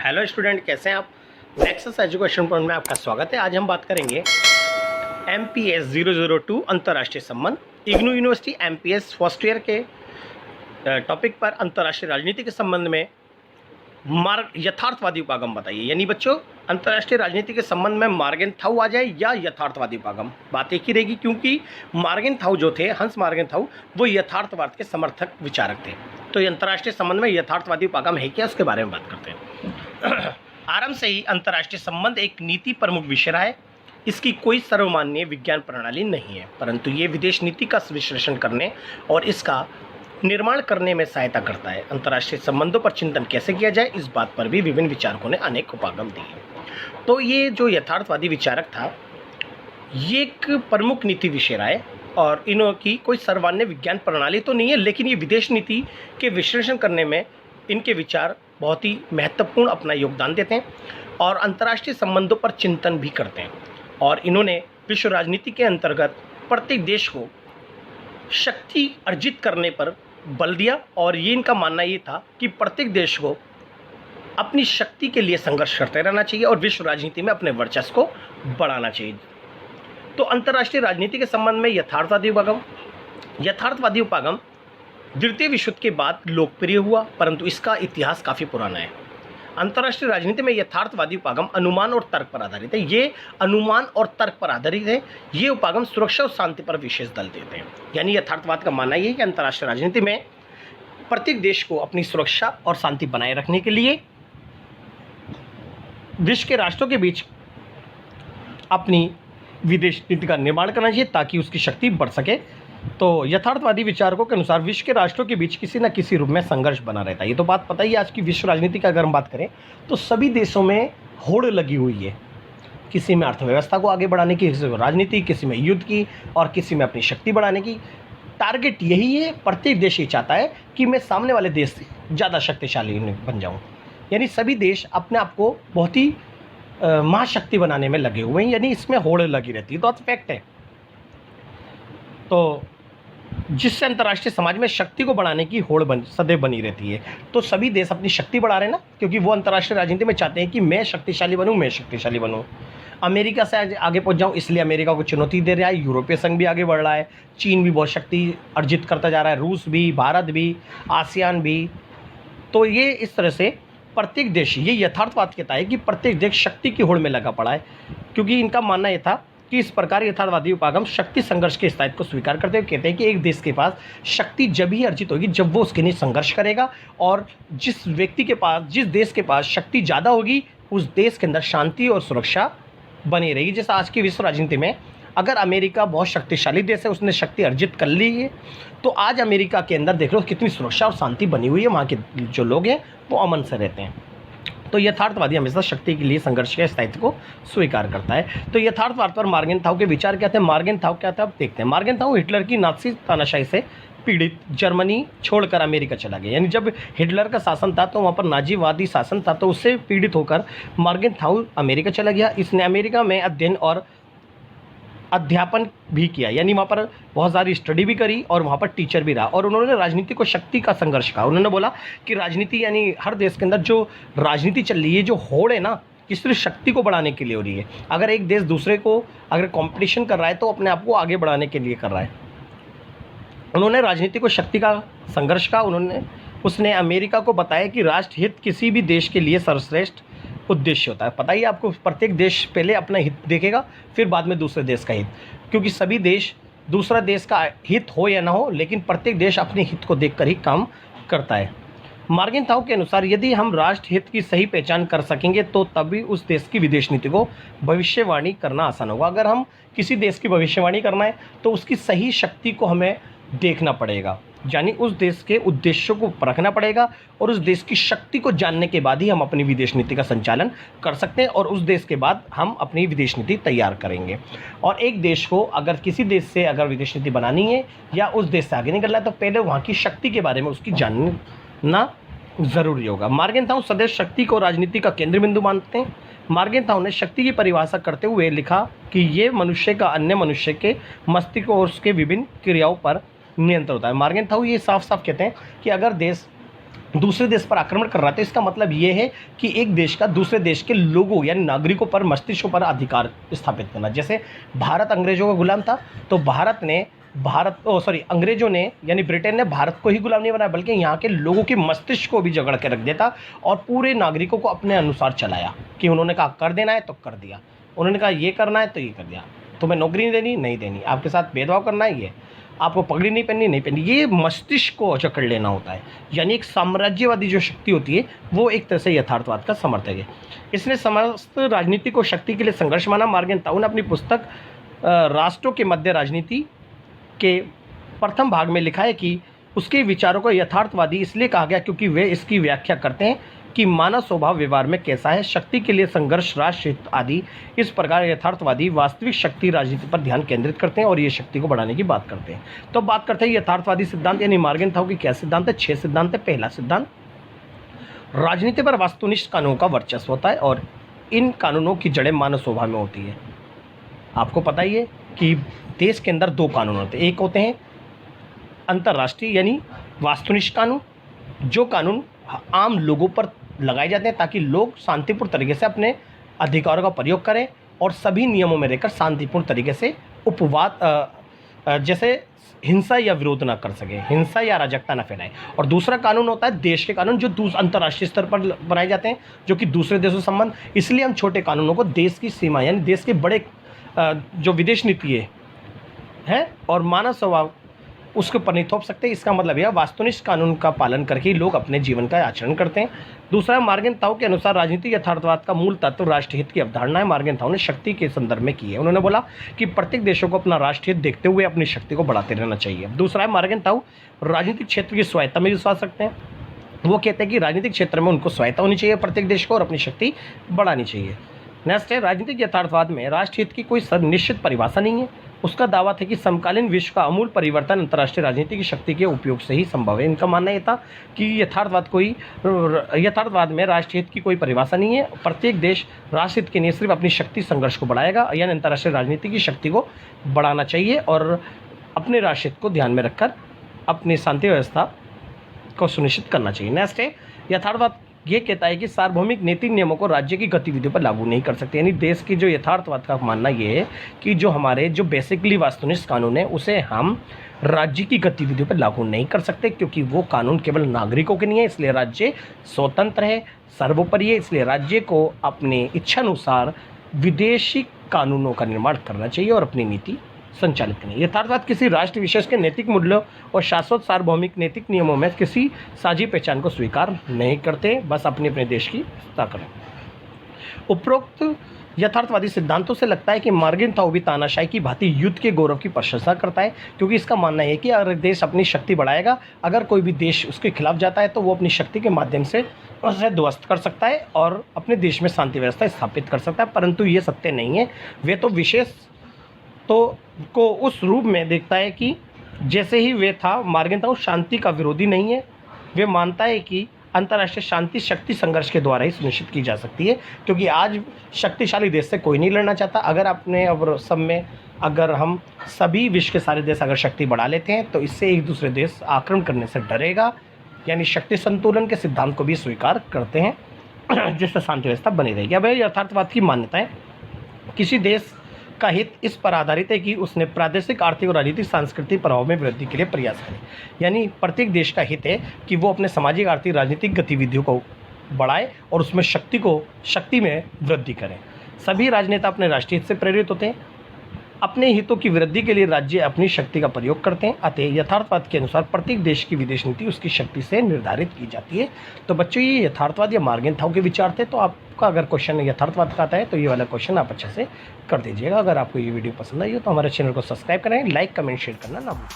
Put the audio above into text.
Hello student, कैसे हैं आप। नेक्सस एजुकेशन पॉइंट में आपका स्वागत है। आज हम बात करेंगे MPS 002 अंतर्राष्ट्रीय संबंध, IGNOU university MPS first year के टॉपिक पर अंतर्राष्ट्रीय राजनीति के संबंध में मार्ग यथार्थवादी उपागम बताइए। यानी बच्चों, अंतर्राष्ट्रीय राजनीति के संबंध में मार्गेनथाउ आ जाए या यथार्थवादी उपागम, बात एक ही रहेगी, क्योंकि मार्गेनथाउ जो थे, हंस मार्गेनथाउ, वो यथार्थवाद के समर्थक विचारक थे। तो ये अंतर्राष्ट्रीय संबंध में यथार्थवादी उपागम है क्या, उसके बारे में बात करते हैं। आरंभ से ही अंतर्राष्ट्रीय संबंध एक नीति प्रमुख विषय रहा है। इसकी कोई सर्वमान्य विज्ञान प्रणाली नहीं है, परंतु ये विदेश नीति का विश्लेषण करने और इसका निर्माण करने में सहायता करता है। अंतर्राष्ट्रीय संबंधों पर चिंतन कैसे किया जाए, इस बात पर भी विभिन्न विचारकों ने अनेक उपागम दिए। तो ये जो यथार्थवादी विचारक था, ये एक प्रमुख नीति विषय रहा है और इनकी कोई सर्वमान्य विज्ञान प्रणाली तो नहीं है, लेकिन ये विदेश नीति के विश्लेषण करने में इनके विचार बहुत ही महत्वपूर्ण अपना योगदान देते हैं और अंतर्राष्ट्रीय संबंधों पर चिंतन भी करते हैं। और इन्होंने विश्व राजनीति के अंतर्गत प्रत्येक देश को शक्ति अर्जित करने पर बल दिया और ये इनका मानना ये था कि प्रत्येक देश को अपनी शक्ति के लिए संघर्ष करते रहना चाहिए और विश्व राजनीति में अपने वर्चस्व को बढ़ाना चाहिए। तो अंतर्राष्ट्रीय राजनीति के संबंध में यथार्थवादी उपागम द्वितीय विश्व युद्ध के बाद लोकप्रिय हुआ, परंतु इसका इतिहास काफ़ी पुराना है। अंतर्राष्ट्रीय राजनीति में यथार्थवादी उपागम अनुमान और तर्क पर आधारित है। ये अनुमान और तर्क पर आधारित है। ये उपागम सुरक्षा और शांति पर विशेष बल देते हैं। यानी यथार्थवाद का मानना ये है कि अंतर्राष्ट्रीय राजनीति में प्रत्येक देश को अपनी सुरक्षा और शांति बनाए रखने के लिए विश्व के राष्ट्रों के बीच अपनी विदेश नीति का निर्माण करना चाहिए ताकि उसकी शक्ति बढ़ सके। तो यथार्थवादी विचारकों के अनुसार विश्व के राष्ट्रों के बीच किसी न किसी रूप में संघर्ष बना रहता है। ये तो बात पता ही है। आज की विश्व राजनीति की अगर हम बात करें तो सभी देशों में होड़ लगी हुई है, किसी में अर्थव्यवस्था को आगे बढ़ाने की, किसी में राजनीति, किसी में युद्ध की और किसी में अपनी शक्ति बढ़ाने की। टारगेट यही है, प्रत्येक देश ये चाहता है कि मैं सामने वाले देश से ज़्यादा शक्तिशाली बन जाऊँ। यानी सभी देश अपने आप को बहुत ही महाशक्ति बनाने में लगे हुए हैं, यानी इसमें होड़ लगी रहती है। तो फैक्ट है। तो जिससे अंतर्राष्ट्रीय समाज में शक्ति को बढ़ाने की होड़ सदैव बनी रहती है। तो सभी देश अपनी शक्ति बढ़ा रहे हैं ना, क्योंकि वो अंतर्राष्ट्रीय राजनीति में चाहते हैं कि मैं शक्तिशाली बनूं। अमेरिका से आगे पहुंच जाऊं, इसलिए अमेरिका को चुनौती दे रहा है। यूरोपीय संघ भी आगे बढ़ रहा है, चीन भी बहुत शक्ति अर्जित करता जा रहा है, रूस भी, भारत भी, आसियान भी। तो ये इस तरह से प्रत्येक देश, ये यथार्थवाद कहता है कि प्रत्येक देश शक्ति की होड़ में लगा पड़ा है, क्योंकि इनका मानना यह था कि इस प्रकार यथार्थवादी उपागम शक्ति संघर्ष के स्थायित्व को स्वीकार करते हुए कहते हैं कि एक देश के पास शक्ति जब ही अर्जित होगी जब वो उसके लिए संघर्ष करेगा, और जिस देश के पास शक्ति ज़्यादा होगी उस देश के अंदर शांति और सुरक्षा बनी रहेगी। जैसा आज की विश्व राजनीति में अगर अमेरिका बहुत शक्तिशाली देश है, उसने शक्ति अर्जित कर ली है, तो आज अमेरिका के अंदर देख लो कितनी सुरक्षा और शांति बनी हुई है। वहाँ के जो लोग हैं वो अमन से रहते हैं। तो यथार्थवादी हमेशा शक्ति के लिए संघर्ष के स्थायित्व को स्वीकार करता है। तो यथार्थवाद पर मार्गेनथाउ के विचार क्या थे, मार्गेनथाउ क्या था, अब देखते हैं। मार्गेनथाउ हिटलर की नाज़ी तानाशाही से पीड़ित जर्मनी छोड़कर अमेरिका चला गया। यानी जब हिटलर का शासन था तो वहाँ पर नाजीवादी शासन था, तो उससे पीड़ित होकर मार्गेनथाउ अमेरिका चला गया। इसने अमेरिका में अध्ययन और अध्यापन भी किया, यानी वहाँ पर बहुत सारी स्टडी भी करी और वहाँ पर टीचर भी रहा। और उन्होंने राजनीति को शक्ति का संघर्ष कहा। उन्होंने बोला कि राजनीति, यानी हर देश के अंदर जो राजनीति चल रही है, जो होड़ है ना, कि सिर्फ शक्ति को बढ़ाने के लिए हो रही है। अगर एक देश दूसरे को अगर कंपटीशन कर रहा है तो अपने आप को आगे बढ़ाने के लिए कर रहा है। उन्होंने राजनीति को शक्ति का संघर्ष का उसने अमेरिका को बताया कि राष्ट्र हित किसी भी देश के लिए सर्वश्रेष्ठ उद्देश्य होता है। पता ही आपको, प्रत्येक देश पहले अपना हित देखेगा, फिर बाद में दूसरे देश का हित, क्योंकि सभी देश दूसरा देश का हित हो या ना हो, लेकिन प्रत्येक देश अपने हित को देखकर ही काम करता है। मार्गेनथाउ के अनुसार यदि हम राष्ट्र हित की सही पहचान कर सकेंगे तो तभी उस देश की विदेश नीति को भविष्यवाणी करना आसान होगा। अगर हम किसी देश की भविष्यवाणी करना है तो उसकी सही शक्ति को हमें देखना पड़ेगा, यानी उस देश के उद्देश्यों को परखना पड़ेगा और उस देश की शक्ति को जानने के बाद ही हम अपनी विदेश नीति का संचालन कर सकते हैं और उस देश के बाद हम अपनी विदेश नीति तैयार करेंगे। और एक देश को अगर किसी देश से अगर विदेश नीति बनानी है या उस देश से आगे निकलना है तो पहले वहाँ की शक्ति के बारे में उसकी जानना ज़रूरी होगा। मार्गेनथाउ सदैव शक्ति को राजनीति का केंद्र बिंदु मानते हैं। मार्गेनथाउ ने शक्ति की परिभाषा करते हुए लिखा कि ये मनुष्य का अन्य मनुष्य के मस्तिष्क और उसके विभिन्न क्रियाओं पर नियंत्रण होता है। मार्गेनथाउ ये साफ साफ कहते हैं कि अगर देश दूसरे देश पर आक्रमण कर रहा है, तो इसका मतलब ये है कि एक देश का दूसरे देश के लोगों यानी नागरिकों पर, मस्तिष्कों पर अधिकार स्थापित करना। जैसे भारत अंग्रेजों का गुलाम था, तो अंग्रेजों ने यानी ब्रिटेन ने भारत को ही गुलाम नहीं बनाया, बल्कि यहाँ के लोगों के मस्तिष्क को भी जकड़ के रख देता और पूरे नागरिकों को अपने अनुसार चलाया कि उन्होंने कहा कर देना है तो कर दिया, उन्होंने कहा ये करना है तो ये कर दिया, तुम्हें नौकरी नहीं देनी नहीं देनी, आपके साथ भेदभाव करना है ये, आपको पगड़ी नहीं पहननी नहीं पहननी, ये मस्तिष्क को जकड़ लेना होता है। यानी एक साम्राज्यवादी जो शक्ति होती है वो एक तरह से यथार्थवाद का समर्थक है। इसने समस्त राजनीति को शक्ति के लिए संघर्ष माना। मॉर्गेनथाउ ने अपनी पुस्तक राष्ट्रों के मध्य राजनीति के प्रथम भाग में लिखा है कि उसके विचारों को यथार्थवादी इसलिए कहा गया क्योंकि वे इसकी व्याख्या करते हैं कि मानव स्वभाव व्यवहार में कैसा है, शक्ति के लिए संघर्ष, राष्ट्र हित आदि। इस प्रकार यथार्थवादी वास्तविक शक्ति राजनीति पर ध्यान केंद्रित करते हैं और ये शक्ति को बढ़ाने की बात करते हैं। तो बात करते हैं यथार्थवादी सिद्धांत यानी मॉर्गेनथाउ की क्या सिद्धांत है। 6 सिद्धांत है। पहला सिद्धांत, राजनीति पर वस्तुनिष्ठ कानूनों का वर्चस्व होता है और इन कानूनों की जड़ें मानव स्वभाव में होती है। आपको पता ही है कि देश के अंदर 2 कानून होते हैं। एक होते हैं अंतर्राष्ट्रीय यानी वास्तुनिष्ठ कानून, जो कानून आम लोगों पर लगाए जाते हैं ताकि लोग शांतिपूर्ण तरीके से अपने अधिकारों का प्रयोग करें और सभी नियमों में रहकर शांतिपूर्ण तरीके से उपवाद जैसे हिंसा या विरोध ना कर सके, हिंसा या अराजकता ना फैलाए। और दूसरा कानून होता है देश के कानून, जो अंतर्राष्ट्रीय स्तर पर बनाए जाते हैं, जो कि दूसरे देशों से संबंध। इसलिए हम छोटे कानूनों को देश की सीमा यानी देश के बड़े जो विदेश नीति है और मानव स्वभाव उसके ऊपर नहीं थोप सकते। इसका मतलब यह वास्तुनिष्ठ कानून का पालन करके लोग अपने जीवन का आचरण करते हैं। दूसरा, मॉर्गेनथाउ के अनुसार राजनीतिक यथार्थवाद का मूल तत्व राष्ट्रहित की अवधारणा है। मॉर्गेनथाउ ने शक्ति के संदर्भ में की है। उन्होंने बोला कि प्रत्येक देशों को अपना राष्ट्रहित देखते हुए अपनी शक्ति को बढ़ाते रहना चाहिए। दूसरा है, मॉर्गेनथाउ राजनीतिक क्षेत्र की स्वायत्ता में विश्वास रखते हैं। वो कहते हैं कि राजनीतिक क्षेत्र में उनको स्वायत्ता होनी चाहिए प्रत्येक देश को और अपनी शक्ति बढ़ानी चाहिए। नेक्स्ट है, राजनीतिक यथार्थवाद में राष्ट्रहित की कोई निश्चित परिभाषा नहीं है। उसका दावा था कि समकालीन विश्व का अमूल परिवर्तन अंतर्राष्ट्रीय राजनीति की शक्ति के उपयोग से ही संभव है। इनका मानना यह था कि यथार्थवाद में राष्ट्रहित की कोई परिभाषा नहीं है। प्रत्येक देश राष्ट्रहित के लिए सिर्फ अपनी शक्ति संघर्ष को बढ़ाएगा, यानी अंतर्राष्ट्रीय राजनीति की शक्ति को बढ़ाना चाहिए और अपने राष्ट्रहित को ध्यान में रखकर अपनी शांति व्यवस्था को सुनिश्चित करना चाहिए। नेक्स्ट है, यथार्थवाद ये कहता है कि सार्वभौमिक नैतिक नियमों को राज्य की गतिविधियों पर लागू नहीं कर सकते। यानी देश की जो यथार्थवाद का मानना ये है कि जो हमारे जो बेसिकली वास्तुनिष्ठ कानून है उसे हम राज्य की गतिविधियों पर लागू नहीं कर सकते, क्योंकि वो कानून केवल नागरिकों के नहीं है। इसलिए राज्य स्वतंत्र है, सर्वोपरि है। इसलिए राज्य को अपने इच्छानुसार विदेशी कानूनों का निर्माण करना चाहिए और अपनी नीति संचालित करनी। यथार्थवाद किसी राष्ट्र विशेष के नैतिक मूल्यों और शाश्वत सार्वभौमिक नैतिक नियमों में किसी साझी पहचान को स्वीकार नहीं करते, बस अपने अपने देश की रक्षा करें। उपरोक्त यथार्थवादी सिद्धांतों से लगता है कि मॉर्गेनथाउ भी तानाशाही की भांति युद्ध के गौरव की प्रशंसा करता है, क्योंकि इसका मानना है कि अगर देश अपनी शक्ति बढ़ाएगा, अगर कोई भी देश उसके खिलाफ जाता है तो वो अपनी शक्ति के माध्यम से उसे ध्वस्त कर सकता है और अपने देश में शांति व्यवस्था स्थापित कर सकता है। परंतु ये सत्य नहीं है। वे तो विशेष को उस रूप में देखता है कि जैसे ही वे था। मॉर्गेनथाउ शांति का विरोधी नहीं है। वे मानता है कि अंतर्राष्ट्रीय शांति शक्ति संघर्ष के द्वारा ही सुनिश्चित की जा सकती है, क्योंकि आज शक्तिशाली देश से कोई नहीं लड़ना चाहता। अगर हम सभी विश्व के सारे देश अगर शक्ति बढ़ा लेते हैं तो इससे एक दूसरे देश आक्रमण करने से डरेगा, यानी शक्ति संतुलन के सिद्धांत को भी स्वीकार करते हैं, जिससे शांति व्यवस्था बनी रहेगी। अब यथार्थवाद की मान्यता है किसी देश का हित इस पर आधारित है कि उसने प्रादेशिक आर्थिक और राजनीतिक सांस्कृतिक प्रभाव में वृद्धि के लिए प्रयास करें। यानी प्रत्येक देश का हित है कि वो अपने सामाजिक आर्थिक राजनीतिक गतिविधियों को बढ़ाए और उसमें शक्ति में वृद्धि करें। सभी राजनेता अपने राष्ट्रीय हित से प्रेरित होते हैं। अपने हितों की वृद्धि के लिए राज्य अपनी शक्ति का प्रयोग करते हैं। अतः यथार्थवाद के अनुसार प्रत्येक देश की विदेश नीति उसकी शक्ति से निर्धारित की जाती है। तो बच्चों, ये यथार्थवाद या मॉर्गेनथाउ के विचार थे। तो आपका अगर क्वेश्चन यथार्थवाद का आता है तो ये वाला क्वेश्चन आप अच्छे से कर दीजिएगा। अगर आपको ये वीडियो पसंद आई हो तो हमारे चैनल को सब्सक्राइब करें, लाइक कमेंट शेयर करना ना भूलें।